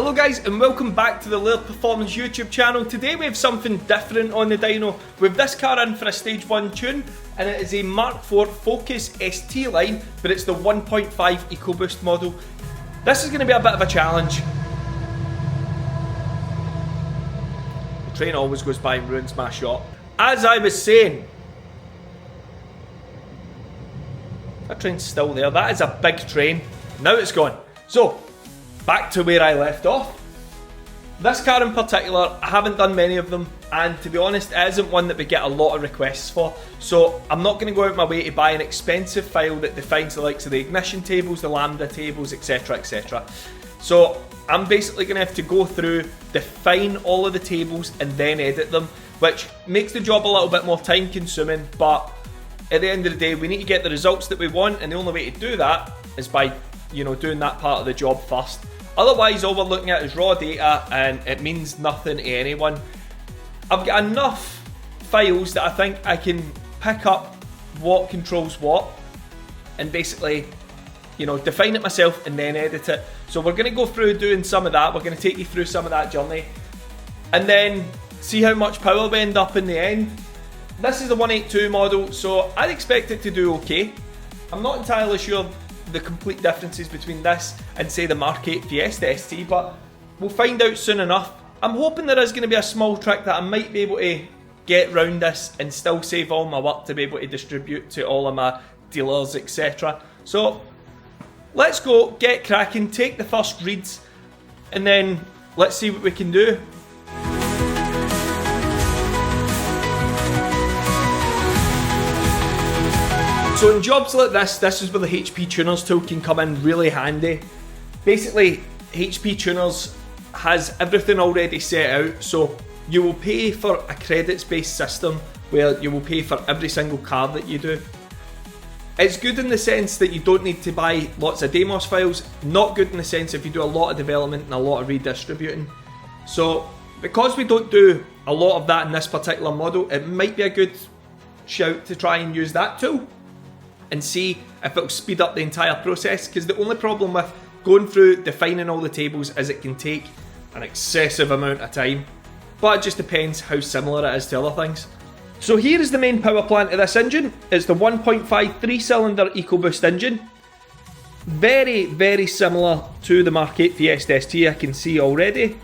Hello guys and welcome back to the Laird Performance YouTube channel. Today we have something different on the dyno. We have this car in for a stage 1 tune and it is a MK4 Focus ST Line, but it's the 1.5 EcoBoost model. This is going to be a bit of a challenge. The train always goes by and ruins my shot. As I was saying, that train's still there. That is a big train. Now it's gone. So, back to where I left off. This car in particular, I haven't done many of them, and to be honest, it isn't one that we get a lot of requests for. So I'm not going to go out my way to buy an expensive file that defines the likes of the ignition tables, the lambda tables, etc, etc. So I'm basically going to have to go through, define all of the tables and then edit them, which makes the job a little bit more time consuming, but at the end of the day we need to get the results that we want, and the only way to do that is by doing that part of the job first. Otherwise, all we're looking at is raw data and it means nothing to anyone. I've got enough files that I think I can pick up what controls what and basically, define it myself and then edit it. So we're going to go through doing some of that. We're going to take you through some of that journey and then see how much power we end up in the end. This is the 182 model, so I'd expect it to do okay. I'm not entirely sure the complete differences between this and say the Mark 8 Fiesta ST, but we'll find out soon enough. I'm hoping there is going to be a small trick that I might be able to get round this and still save all my work to be able to distribute to all of my dealers, etc. So let's go, get cracking, take the first reads and then let's see what we can do. So in jobs like this is where the HP Tuners tool can come in really handy. Basically, HP Tuners has everything already set out, so you will pay for a credits-based system where you will pay for every single car that you do. It's good in the sense that you don't need to buy lots of Demos files, not good in the sense if you do a lot of development and a lot of redistributing. So because we don't do a lot of that in this particular model, it might be a good shout to try and use that tool and see if it'll speed up the entire process, because the only problem with going through defining all the tables is it can take an excessive amount of time, but it just depends how similar it is to other things. So here is the main power plant of this engine. It's the 1.5 3-cylinder EcoBoost engine. Very, very similar to the Mark 8 Fiesta ST, I can see already.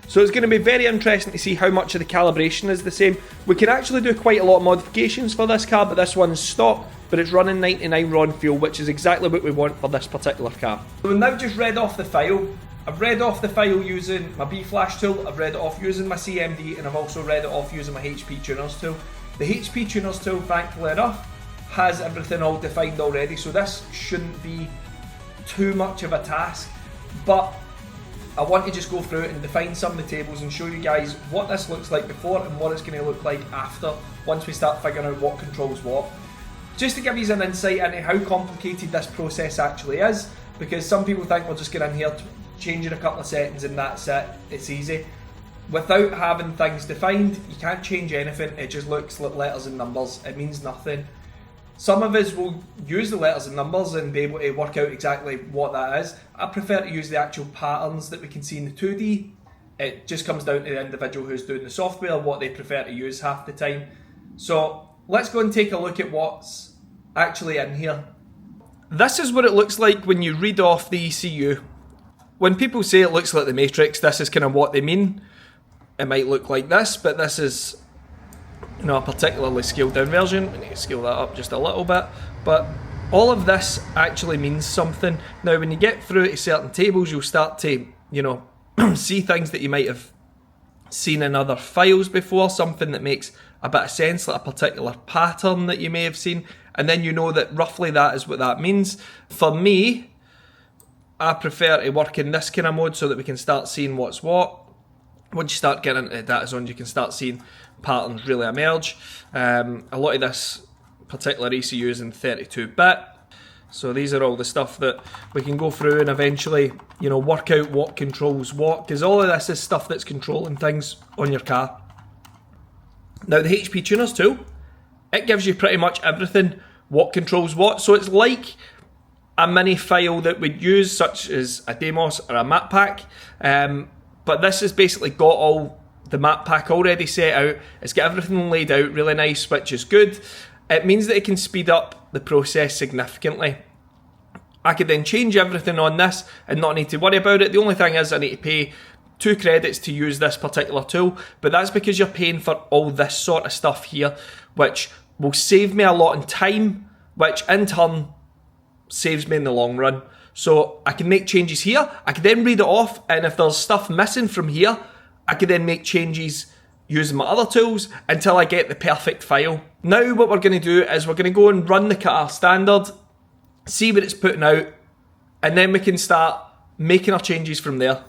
So it's going to be very interesting to see how much of the calibration is the same. We can actually do quite a lot of modifications for this car, but this one's stock, but it's running 99 RON fuel, which is exactly what we want for this particular car. So we've now just read off the file. I've read off the file using my B-Flash tool, I've read it off using my CMD, and I've also read it off using my HP Tuners tool. The HP Tuners tool, thankfully enough, has everything all defined already, so this shouldn't be too much of a task, but I want to just go through it and define some of the tables and show you guys what this looks like before and what it's going to look like after, once we start figuring out what controls what. Just to give you an insight into how complicated this process actually is, because some people think we'll just get in here, changing a couple of settings and that's it, it's easy. Without having things defined, you can't change anything, it just looks like letters and numbers, it means nothing. Some of us will use the letters and numbers and be able to work out exactly what that is. I prefer to use the actual patterns that we can see in the 2D. It just comes down to the individual who's doing the software, what they prefer to use half the time. So let's go and take a look at what's actually in here. This is what it looks like when you read off the ECU. When people say it looks like the Matrix, this is kind of what they mean. It might look like this, but this is a particularly scaled down version. We need to scale that up just a little bit, but all of this actually means something. Now when you get through to certain tables, you'll start to see things that you might have seen in other files before, something that makes a bit of sense, like a particular pattern that you may have seen, and then you know that roughly that is what that means. For me, I prefer to work in this kind of mode so that we can start seeing what's what. Once you start getting into the data zones, you can start seeing patterns really emerge. A lot of this particular ECU is in 32-bit. So these are all the stuff that we can go through and eventually, work out what controls what, because all of this is stuff that's controlling things on your car. Now the HP Tuners tool, it gives you pretty much everything, what controls what. So it's like a mini file that we'd use, such as a demos or a map pack, but this has basically got all the map pack already set out. It's got everything laid out really nice, which is good. It means that it can speed up the process significantly. I could then change everything on this and not need to worry about it. The only thing is I need to pay 2 credits to use this particular tool, but that's because you're paying for all this sort of stuff here, which will save me a lot in time, which in turn saves me in the long run. So I can make changes here, I can then read it off, and if there's stuff missing from here, I can then make changes using my other tools until I get the perfect file. Now what we're going to do is we're going to go and run the car standard, see what it's putting out, and then we can start making our changes from there.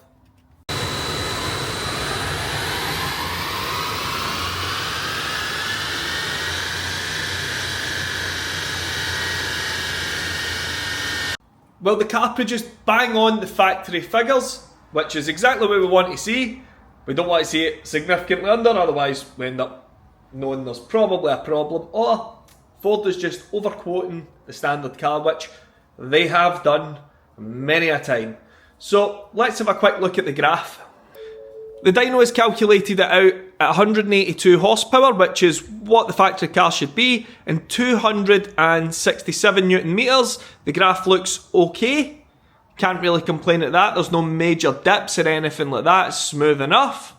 Well, the car produced bang on the factory figures, which is exactly what we want to see. We don't want to see it significantly under, otherwise we end up knowing there's probably a problem, or Ford is just overquoting the standard car, which they have done many a time. So let's have a quick look at the graph. The dyno has calculated it out at 182 horsepower, which is what the factory car should be, and 267 newton meters. The graph looks okay. Can't really complain at that. There's no major dips or anything like that. It's smooth enough.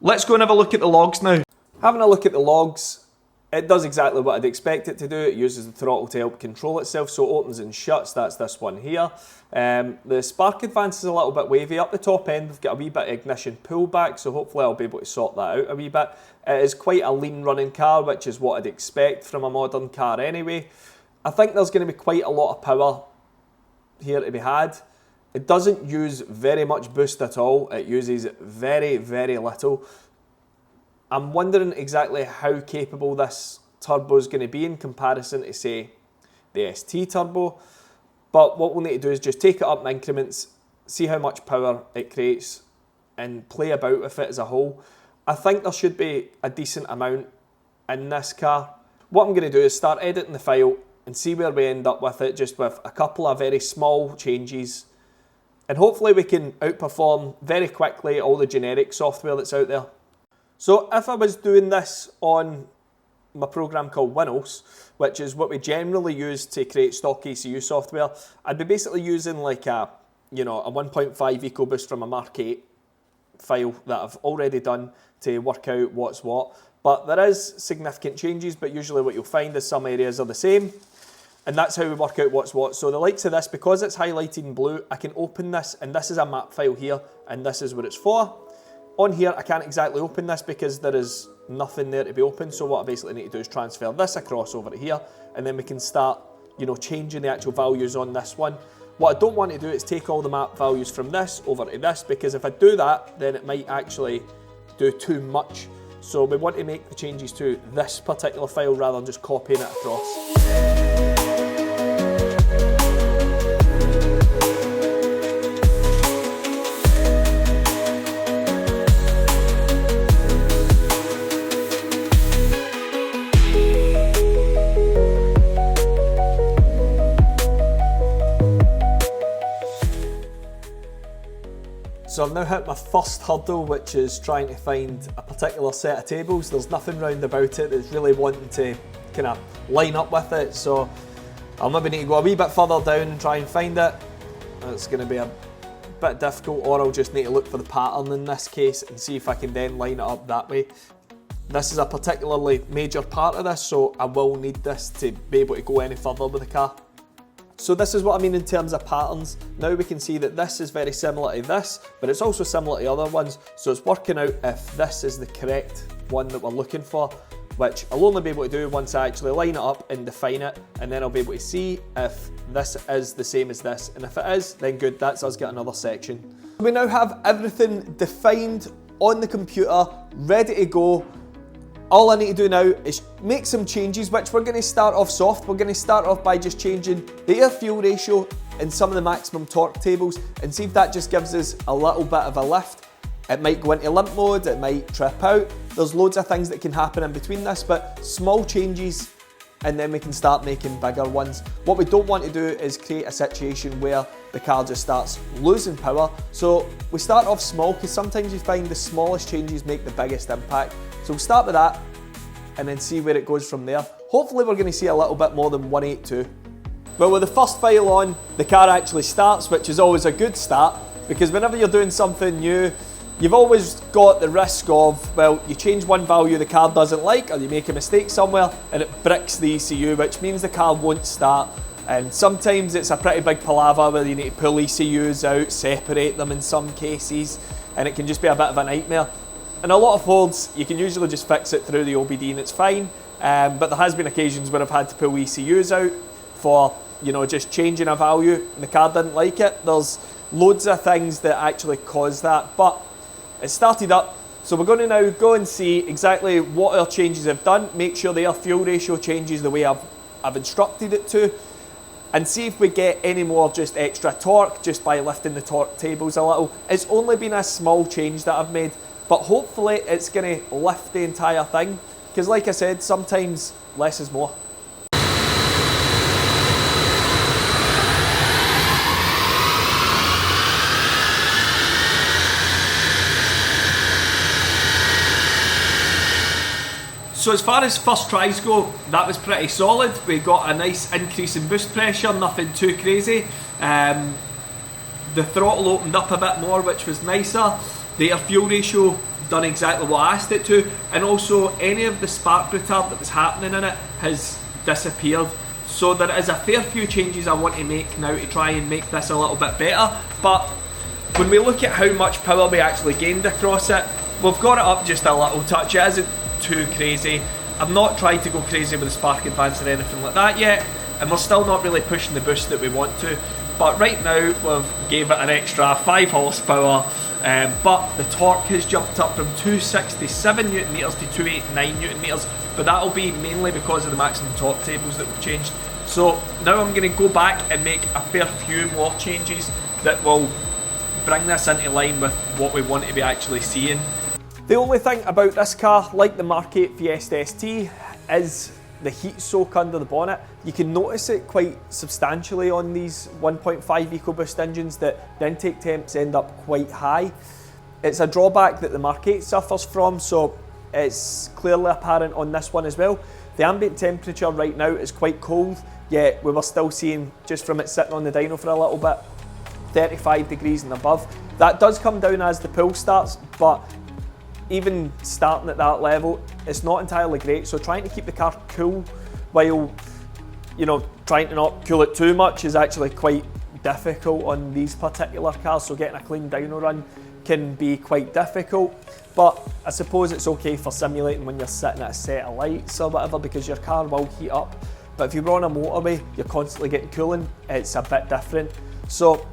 Let's go and have a look at the logs now. Having a look at the logs, it does exactly what I'd expect it to do. It uses the throttle to help control itself, so it opens and shuts. That's this one here. The spark advance is a little bit wavy. Up the top end, we've got a wee bit of ignition pullback, so hopefully I'll be able to sort that out a wee bit. It is quite a lean running car, which is what I'd expect from a modern car anyway. I think there's going to be quite a lot of power here to be had. It doesn't use very much boost at all. It uses very, very little. I'm wondering exactly how capable this turbo is going to be in comparison to, say, the ST turbo. But what we'll need to do is just take it up in increments, see how much power it creates, and play about with it as a whole. I think there should be a decent amount in this car. What I'm going to do is start editing the file and see where we end up with it, just with a couple of very small changes. And hopefully we can outperform very quickly all the generic software that's out there. So if I was doing this on my program called Windows, which is what we generally use to create stock ECU software, I'd be basically using like a 1.5 EcoBoost from a Mark 8 file that I've already done to work out what's what. But there is significant changes, but usually what you'll find is some areas are the same. And that's how we work out what's what. So the likes of this, because it's highlighted in blue, I can open this, and this is a map file here, and this is what it's for. On here, I can't exactly open this because there is nothing there to be opened. So what I basically need to do is transfer this across over to here, and then we can start, changing the actual values on this one. What I don't want to do is take all the map values from this over to this, because if I do that, then it might actually do too much. So we want to make the changes to this particular file rather than just copying it across. So I've now hit my first hurdle, which is trying to find a particular set of tables. There's nothing round about it that's really wanting to kind of line up with it, so I'll maybe need to go a wee bit further down and try and find it. It's going to be a bit difficult, or I'll just need to look for the pattern in this case and see if I can then line it up that way. This is a particularly major part of this, so I will need this to be able to go any further with the car. So this is what I mean in terms of patterns. Now we can see that this is very similar to this, but it's also similar to other ones. So it's working out if this is the correct one that we're looking for, which I'll only be able to do once I actually line it up and define it, and then I'll be able to see if this is the same as this. And if it is, then good, that's us getting another section. We now have everything defined on the computer, ready to go. All I need to do now is make some changes, which we're going to start off soft. We're going to start off by just changing the air-fuel ratio in some of the maximum torque tables and see if that just gives us a little bit of a lift. It might go into limp mode, it might trip out. There's loads of things that can happen in between this, but small changes and then we can start making bigger ones. What we don't want to do is create a situation where the car just starts losing power. So we start off small, because sometimes you find the smallest changes make the biggest impact. So we'll start with that and then see where it goes from there. Hopefully we're going to see a little bit more than 182. Well, with the first file on, the car actually starts, which is always a good start, because whenever you're doing something new, you've always got the risk of, well, you change one value the car doesn't like, or you make a mistake somewhere and it bricks the ECU, which means the car won't start. And sometimes it's a pretty big palaver where you need to pull ECUs out, separate them in some cases, and it can just be a bit of a nightmare. In a lot of Fords, you can usually just fix it through the OBD and it's fine, but there has been occasions where I've had to pull ECUs out for, you know, just changing a value and the car didn't like it. There's loads of things that actually cause that, but it started up, so we're going to now go and see exactly what our changes have done, make sure the air fuel ratio changes the way I've instructed it to, and see if we get any more just extra torque just by lifting the torque tables a little. It's only been a small change that I've made, but hopefully it's going to lift the entire thing, because like I said, sometimes less is more. So as far as first tries go, that was pretty solid. We got a nice increase in boost pressure, nothing too crazy. The throttle opened up a bit more, which was nicer. The air fuel ratio done exactly what I asked it to, and also any of the spark retard that was happening in it has disappeared. So there is a fair few changes I want to make now to try and make this a little bit better. But when we look at how much power we actually gained across it, we've got it up just a little touch. It isn't too crazy. I'm not trying to go crazy with the spark advance or anything like that yet, and we're still not really pushing the boost that we want to. But right now we've gave it an extra 5 horsepower, but the torque has jumped up from 267 Newton meters to 289 Newton meters, but that'll be mainly because of the maximum torque tables that we've changed. So now I'm going to go back and make a fair few more changes that will bring this into line with what we want to be actually seeing. The only thing about this car, like the Mark 8 Fiesta ST, is the heat soak under the bonnet. You can notice it quite substantially on these 1.5 EcoBoost engines, that the intake temps end up quite high. It's a drawback that the Mark 8 suffers from, so it's clearly apparent on this one as well. The ambient temperature right now is quite cold, yet we were still seeing, just from it sitting on the dyno for a little bit, 35 degrees and above. That does come down as the pull starts, but even starting at that level, it's not entirely great. So trying to keep the car cool while, you know, trying to not cool it too much is actually quite difficult on these particular cars. So getting a clean dyno run can be quite difficult, but I suppose it's okay for simulating when you're sitting at a set of lights or whatever, because your car will heat up. But if you're on a motorway, you're constantly getting cooling, it's a bit different. So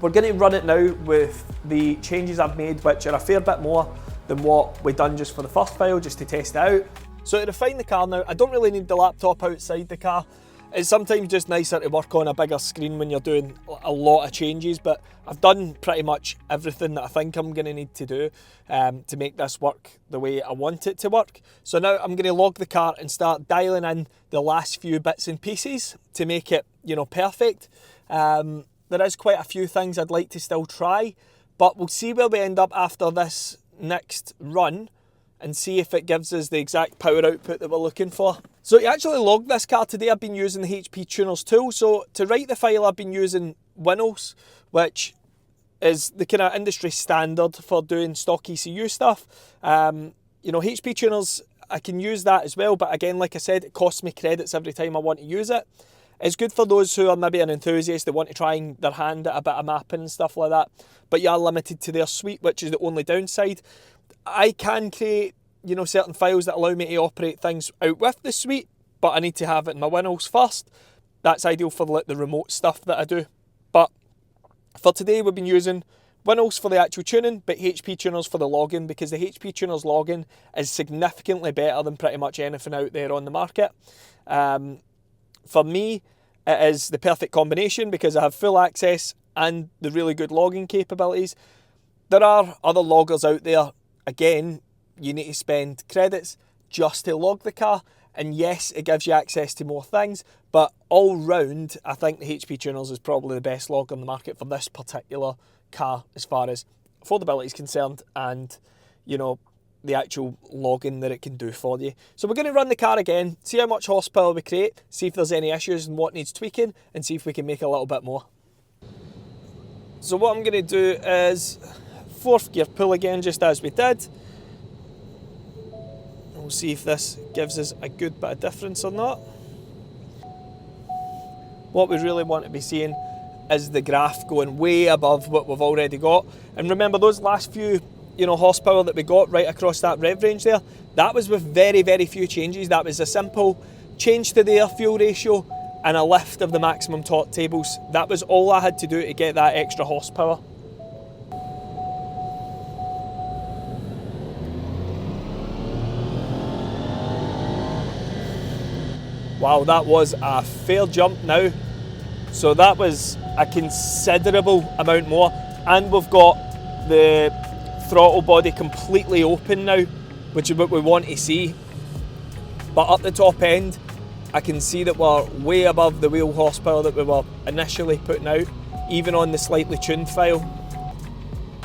we're going to run it now with the changes I've made, which are a fair bit more than what we've done just for the first file, just to test it out. So to refine the car now, I don't really need the laptop outside the car. It's sometimes just nicer to work on a bigger screen when you're doing a lot of changes, but I've done pretty much everything that I think I'm going to need to do to make this work the way I want it to work. So now I'm going to log the car and start dialing in the last few bits and pieces to make it, you know, perfect. There is quite a few things I'd like to still try, but we'll see where we end up after this next run and see if it gives us the exact power output that we're looking for. So to actually log this car today, I've been using the HP Tuners tool. So to write the file, I've been using Winnows, which is the kind of industry standard for doing stock ECU stuff. You know, HP Tuners, I can use that as well, but again, like I said, it costs me credits every time I want to use it. It's good for those who are maybe an enthusiast that want to try their hand at a bit of mapping and stuff like that, but you are limited to their suite, which is the only downside. I can create, you know, certain files that allow me to operate things out with the suite, but I need to have it in my Windows first. That's ideal for like the remote stuff that I do. But for today, we've been using Winnows for the actual tuning, but HP Tuners for the login, because the HP Tuners login is significantly better than pretty much anything out there on the market. For me, it is the perfect combination because I have full access and the really good logging capabilities. There are other loggers out there. Again, you need to spend credits just to log the car, And yes, it gives you access to more things, but all round, I think the HP Tuners is probably the best log on the market for this particular car as far as affordability is concerned and, you know, the actual logging that it can do for you. So we're going to run the car again, see how much horsepower we create, see if there's any issues and what needs tweaking, and see if we can make a little bit more. So what I'm going to do is 4th gear pull again, just as we did. We'll see if this gives us a good bit of difference or not. What we really want to be seeing is the graph going way above what we've already got. And remember, those last few, you know, horsepower that we got right across that rev range there, that was with very, very few changes. That was a simple change to the air fuel ratio and a lift of the maximum torque tables. That was all I had to do to get that extra horsepower. Wow, that was a fair jump now. So that was a considerable amount more. And we've got the throttle body completely open now, which is what we want to see. But up the top end, I can see that we're way above the wheel horsepower that we were initially putting out, even on the slightly tuned file.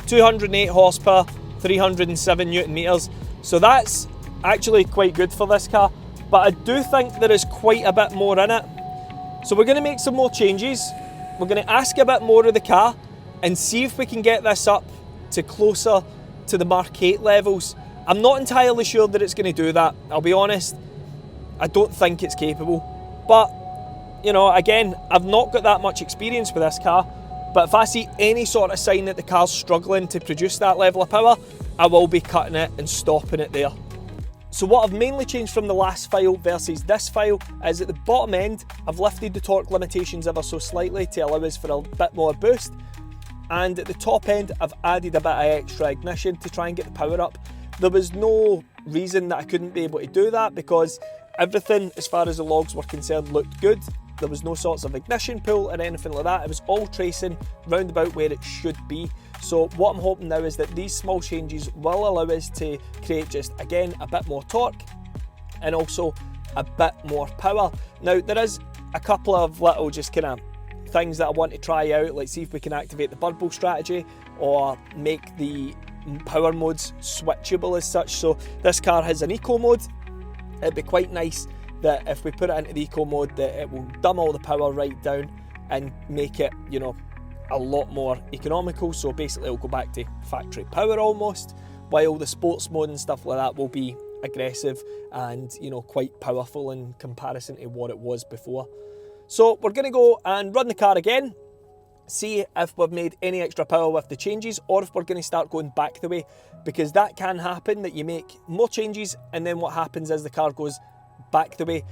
208 horsepower, 307 Newton meters. So that's actually quite good for this car. But I do think there is quite a bit more in it. So we're going to make some more changes. We're going to ask a bit more of the car and see if we can get this up to closer to the Mark 8 levels. I'm not entirely sure that it's going to do that. I'll be honest, I don't think it's capable. But, you know, again, I've not got that much experience with this car. But if I see any sort of sign that the car's struggling to produce that level of power, I will be cutting it and stopping it there. So what I've mainly changed from the last file versus this file is at the bottom end, I've lifted the torque limitations ever so slightly to allow us for a bit more boost. And at the top end, I've added a bit of extra ignition to try and get the power up. There was no reason that I couldn't be able to do that because everything, as far as the logs were concerned, looked good. There was no sorts of ignition pull or anything like that. It was all tracing round about where it should be. So what I'm hoping now is that these small changes will allow us to create just, again, a bit more torque and also a bit more power. Now, there is a couple of little just kind of things that I want to try out, like see if we can activate the burble strategy or make the power modes switchable as such. So this car has an eco mode. It'd be quite nice that if we put it into the eco mode that it will dumb all the power right down and make it, you know, a lot more economical. So basically it'll go back to factory power almost, while the sports mode and stuff like that will be aggressive and, you know, quite powerful in comparison to what it was before. So we're going to go and run the car again, see if we've made any extra power with the changes or if we're going to start going back the way, because that can happen, that you make more changes and then what happens is the car goes back the way.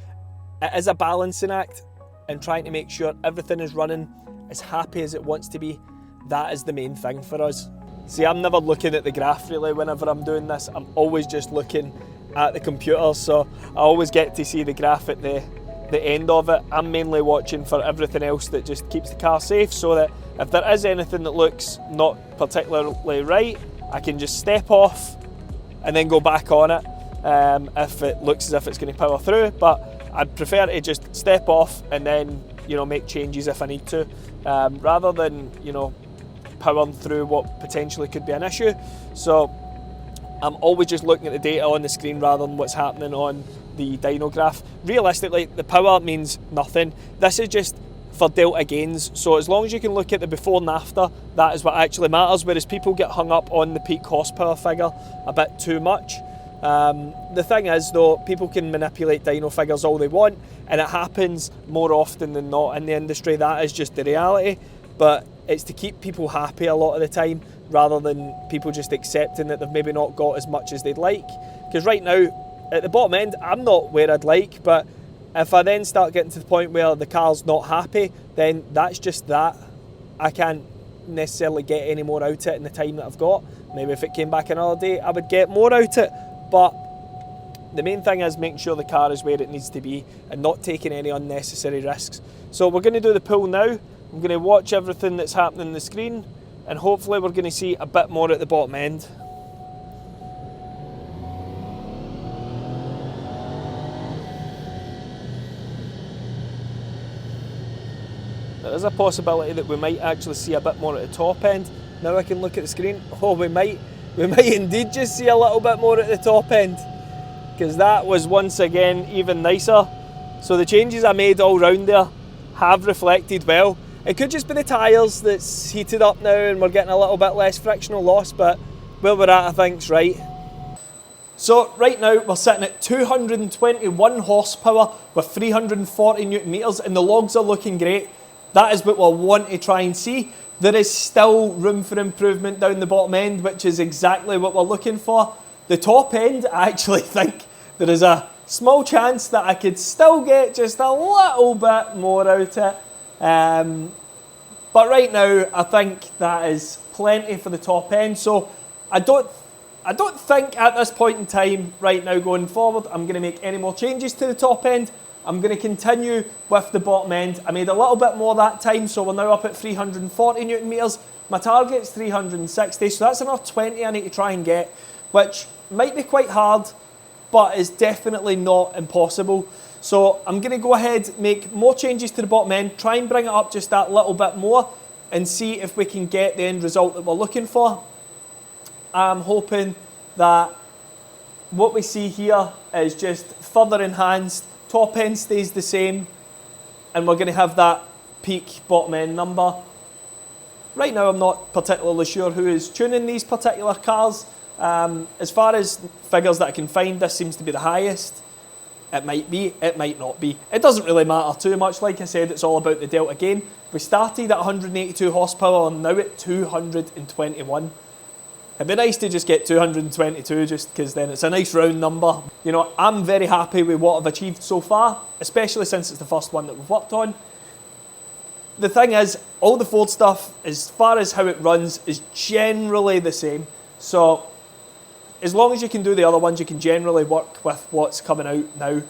It is a balancing act and trying to make sure everything is running as happy as it wants to be. That is the main thing for us. See, I'm never looking at the graph really whenever I'm doing this. I'm always just looking at the computer, so I always get to see the graph at the end of it. I'm mainly watching for everything else that just keeps the car safe, so that if there is anything that looks not particularly right, I can just step off and then go back on it if it looks as if it's going to power through. But I'd prefer to just step off and then, you know, make changes if I need to, rather than, you know, powering through what potentially could be an issue. So I'm always just looking at the data on the screen rather than what's happening on the dyno graph. Realistically, the power means nothing. This is just for delta gains, so as long as you can look at the before and after, that is what actually matters, whereas people get hung up on the peak horsepower figure a bit too much. The thing is though, people can manipulate dyno figures all they want, and it happens more often than not in the industry. That is just the reality, but it's to keep people happy a lot of the time, rather than people just accepting that they've maybe not got as much as they'd like. Because right now, at the bottom end, I'm not where I'd like, but if I then start getting to the point where the car's not happy, then that's just that. I can't necessarily get any more out of it in the time that I've got. Maybe if it came back another day, I would get more out of it. But the main thing is making sure the car is where it needs to be and not taking any unnecessary risks. So we're going to do the pull now. I'm going to watch everything that's happening on the screen, and hopefully we're going to see a bit more at the bottom end. There is a possibility that we might actually see a bit more at the top end. Now I can look at the screen. Oh, we might indeed just see a little bit more at the top end, because that was once again even nicer. So the changes I made all round there have reflected well. It could just be the tyres that's heated up now and we're getting a little bit less frictional loss, but where we're at I think's right. So right now we're sitting at 221 horsepower with 340 newton meters, and the logs are looking great. That is what we'll want to try and see. There is still room for improvement down the bottom end, which is exactly what we're looking for. The top end, I actually think there is a small chance that I could still get just a little bit more out of it. But right now, I think that is plenty for the top end. So I don't think at this point in time, right now going forward, I'm going to make any more changes to the top end. I'm going to continue with the bottom end. I made a little bit more that time, so we're now up at 340 newton meters. My target's 360, so that's another 20 I need to try and get, which might be quite hard, but is definitely not impossible. So I'm going to go ahead, make more changes to the bottom end, try and bring it up just that little bit more, and see if we can get the end result that we're looking for. I'm hoping that what we see here is just further enhanced. Top end stays the same, and we're going to have that peak bottom end number. Right now I'm not particularly sure who is tuning these particular cars. As far as figures that I can find, this seems to be the highest. It might be, it might not be. It doesn't really matter too much. Like I said, it's all about the delta gain. We started at 182 horsepower and now at 221. It'd be nice to just get 222 just because then it's a nice round number. You know, I'm very happy with what I've achieved so far, especially since it's the first one that we've worked on. The thing is, all the Ford stuff, as far as how it runs, is generally the same. So as long as you can do the other ones, you can generally work with what's coming out now.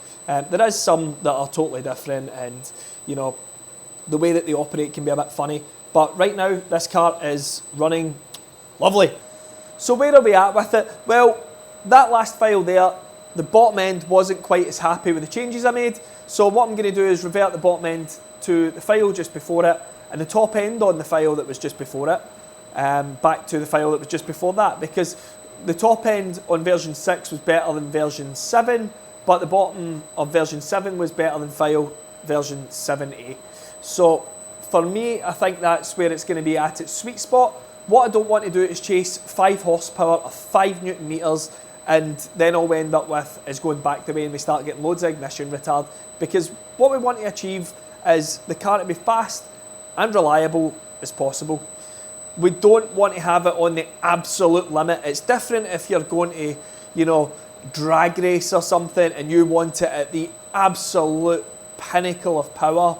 There is some that are totally different, and you know, the way that they operate can be a bit funny. But right now, this car is running lovely. So where are we at with it? Well, that last file there, the bottom end wasn't quite as happy with the changes I made. So what I'm going to do is revert the bottom end to the file just before it, and the top end on the file that was just before it, back to the file that was just before that, because the top end on version 6 was better than version 7, but the bottom of version 7 was better than file version 7A. So for me, I think that's where it's going to be at its sweet spot. What I don't want to do is chase 5 horsepower or 5 newton meters, and then all we end up with is going back the way and we start getting loads of ignition retard, because what we want to achieve is the car to be fast and reliable as possible. We don't want to have it on the absolute limit. It's different if you're going to, you know, drag race or something and you want it at the absolute pinnacle of power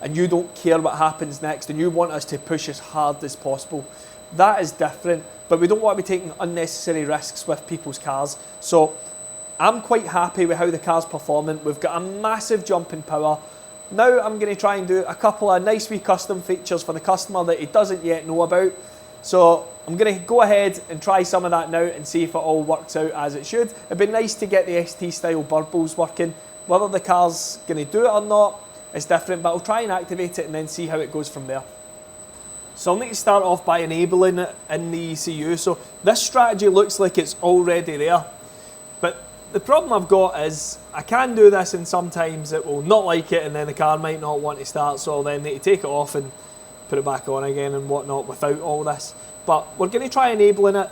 and you don't care what happens next and you want us to push as hard as possible. That is different, but we don't want to be taking unnecessary risks with people's cars. So I'm quite happy with how the car's performing. We've got a massive jump in power. Now I'm going to try and do a couple of nice wee custom features for the customer that he doesn't yet know about. So I'm going to go ahead and try some of that now and see if it all works out as it should. It'd be nice to get the ST style burbles working. Whether the car's going to do it or not is different, but I'll try and activate it and then see how it goes from there. So I'll need to start off by enabling it in the ECU. So this strategy looks like it's already there. But the problem I've got is I can do this and sometimes it will not like it and then the car might not want to start, so I'll then need to take it off and put it back on again and whatnot without all this. But we're going to try enabling it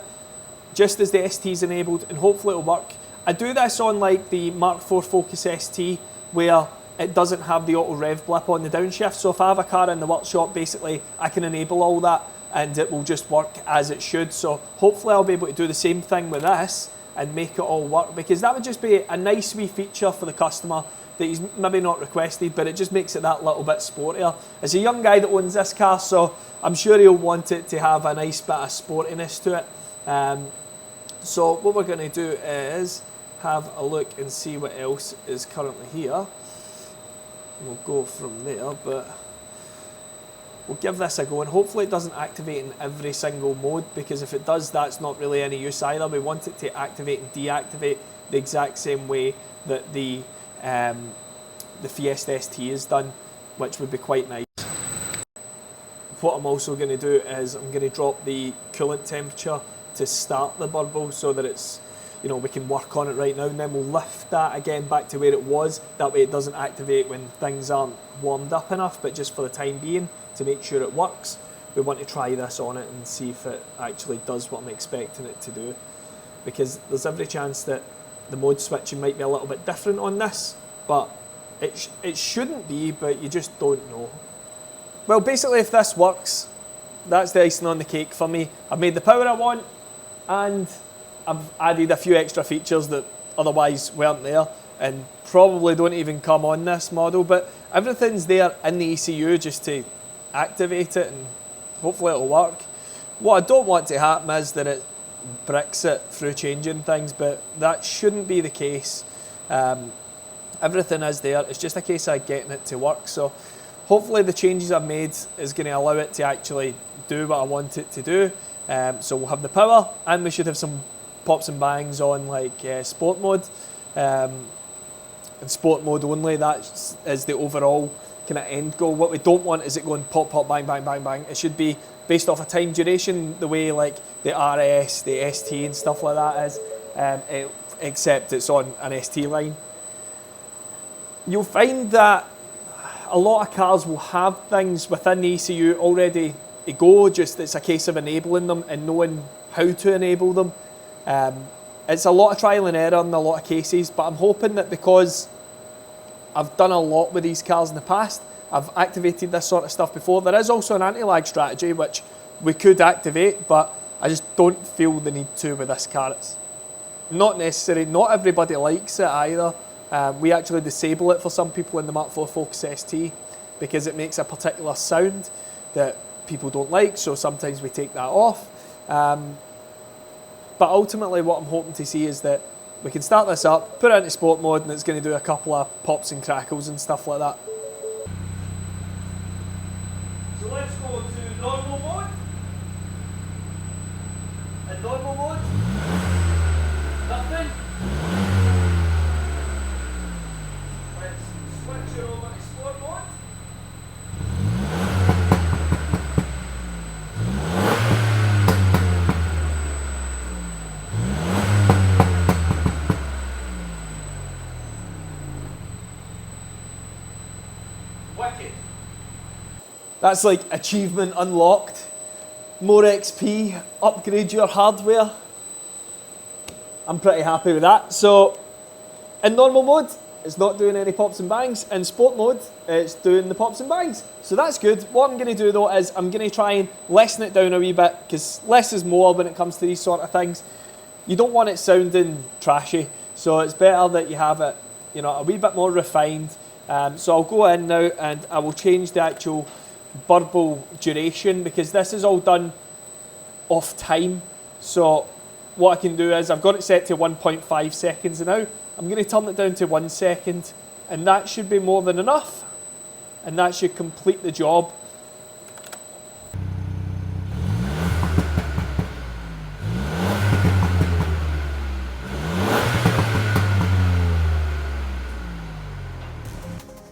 just as the ST's enabled and hopefully it'll work. I do this on like the MK4 Focus ST where it doesn't have the auto rev blip on the downshift, so if I have a car in the workshop, basically I can enable all that and it will just work as it should. So hopefully I'll be able to do the same thing with this and make it all work, because that would just be a nice wee feature for the customer that he's maybe not requested, but it just makes it that little bit sportier. It's a young guy that owns this car, so I'm sure he'll want it to have a nice bit of sportiness to it. So what we're going to do is have a look and see what else is currently here. We'll go from there, but we'll give this a go and hopefully it doesn't activate in every single mode, because if it does, that's not really any use either. We want it to activate and deactivate the exact same way that the Fiesta ST is done, which would be quite nice. what I'm also going to do is I'm going to drop the coolant temperature to start the burble so that it's, you know, we can work on it right now, and then we'll lift that again back to where it was. That way it doesn't activate when things aren't warmed up enough, but just for the time being, to make sure it works, we want to try this on it and see if it actually does what I'm expecting it to do. Because there's every chance that the mode switching might be a little bit different on this, but it shouldn't be, but you just don't know. Well, basically if this works, that's the icing on the cake for me. I've made the power I want, and I've added a few extra features that otherwise weren't there and probably don't even come on this model, but everything's there in the ECU just to activate it, and hopefully it'll work. What I don't want to happen is that it bricks it through changing things, but that shouldn't be the case. Everything is there, it's just a case of getting it to work. So hopefully the changes I've made is going to allow it to actually do what I want it to do. So we'll have the power, and we should have some pops and bangs on like sport mode, and sport mode only. That is the overall kind of end goal. What we don't want is it going pop, pop, bang, bang, bang, bang. It should be based off a time duration, the way like the RS, the ST and stuff like that is, except it's on an ST line. You'll find that a lot of cars will have things within the ECU already to go, just it's a case of enabling them and knowing how to enable them. It's a lot of trial and error in a lot of cases, but I'm hoping that because I've done a lot with these cars in the past, I've activated this sort of stuff before. There is also an anti-lag strategy which we could activate, but I just don't feel the need to with this car. It's not necessary. Not everybody likes it either. We actually disable it for some people in the MK4 Focus ST because it makes a particular sound that people don't like, so sometimes we take that off. But ultimately what I'm hoping to see is that we can start this up, put it into sport mode, and it's going to do a couple of pops and crackles and stuff like that. So let's go to normal mode. In normal mode, nothing. Let's switch it over to sport mode. That's like achievement unlocked. More XP, upgrade your hardware. I'm pretty happy with that. So in normal mode, it's not doing any pops and bangs. In sport mode, it's doing the pops and bangs. So that's good. What I'm going to do though is I'm going to try and lessen it down a wee bit, because less is more when it comes to these sort of things. You don't want it sounding trashy, so it's better that you have it, you know, a wee bit more refined. So I'll go in now and I will change the actual burble duration, because this is all done off time. So what I can do is I've got it set to 1.5 seconds now. I'm going to turn it down to 1 second, and that should be more than enough, and that should complete the job.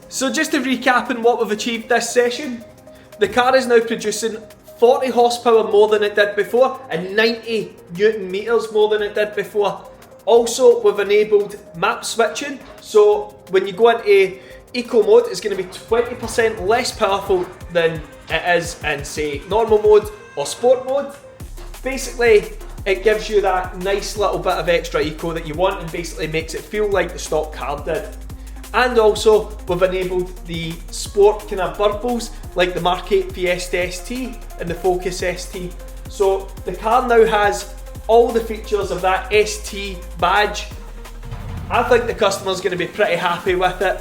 So just to recap on what we've achieved this session, the car is now producing 40 horsepower more than it did before and 90 Newton meters more than it did before. Also, we've enabled map switching, so when you go into eco mode, it's going to be 20% less powerful than it is in, say, normal mode or sport mode. Basically, it gives you that nice little bit of extra eco that you want, and basically makes it feel like the stock car did. And also, we've enabled the sport kind of burbles, like the Mark8 Fiesta ST and the Focus ST. So the car now has all the features of that ST badge. I think the customer's going to be pretty happy with it.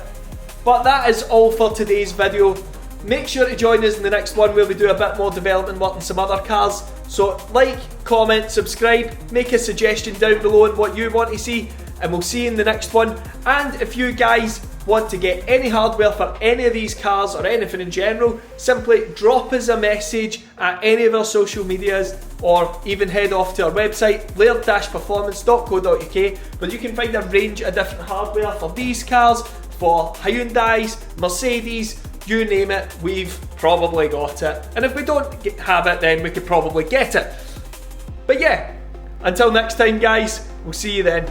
But that is all for today's video. Make sure to join us in the next one where we do a bit more development work on some other cars. So like, comment, subscribe, make a suggestion down below on what you want to see, and we'll see you in the next one. And if you guys want to get any hardware for any of these cars or anything in general, simply drop us a message at any of our social medias, or even head off to our website, laird-performance.co.uk, where you can find a range of different hardware for these cars, for Hyundais, Mercedes, you name it, we've probably got it. And if we don't have it, then we could probably get it. But yeah, until next time guys, we'll see you then.